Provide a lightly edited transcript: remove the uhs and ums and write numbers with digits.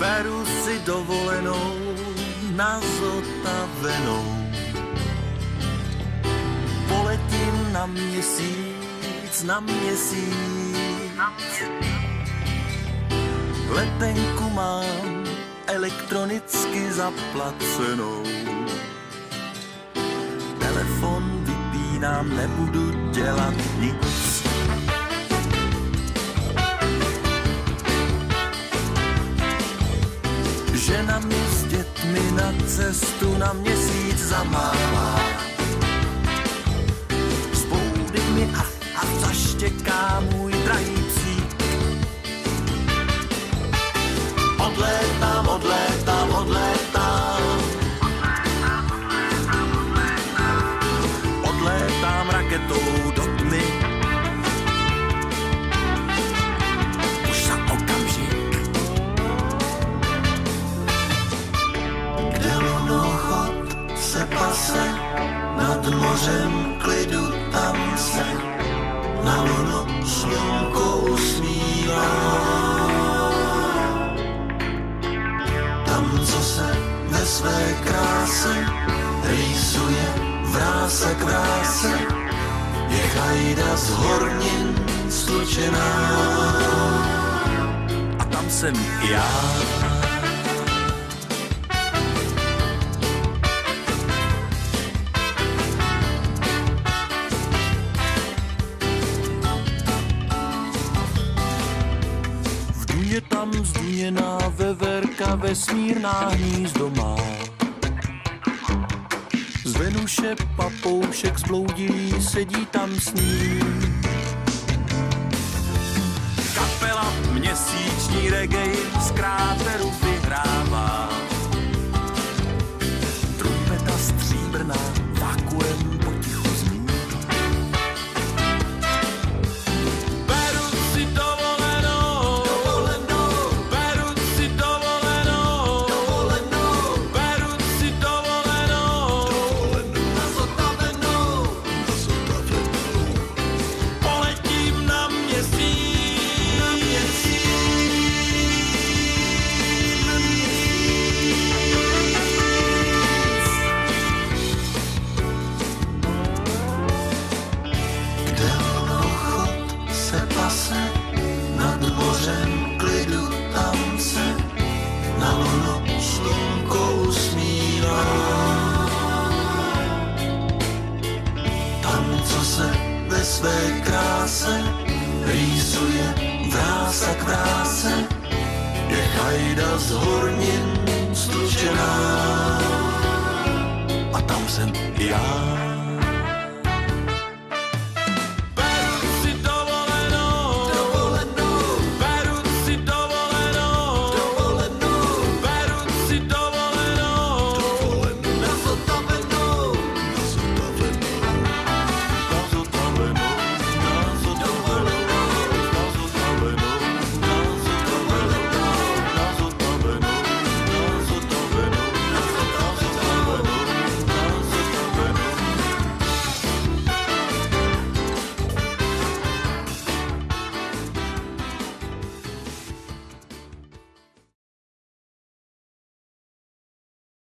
Beru si dovolenou na zotavenou. Poletím na měsíc, na měsíc. Letenku mám elektronicky zaplacenou. Telefon vypínám, nebudu dělat nic. Žena mi s dětmi na cestu na měsíc zamává. Z boudy mi a zaštěká můj drahý psík. Odlétám, odlétám, odlétám. Odlétám raketou do tmy. Už za okamžik. Kde lunochod se pase, nad mořem klidu tam se na lunu slunko usmívá. Tam, co se ve své kráse rýsuje vrása k vráse, je chajda z hornin slučená. A tam jsem já. Je tam zdůněná veverka, vesmírná hnízdo má. Z Venuše papoušek zbloudilý sedí tam s ním. Kapela měsíční reggae z kráteru vyhrává. Trumpeta stříbrná vakuem potichu zní. Nad mořem klidu tam se na lunu slunko usmívá. Tam, co se ve své kráse rýsuje vrása k vráse, je chajda z hornin slučená. A tam jsem já.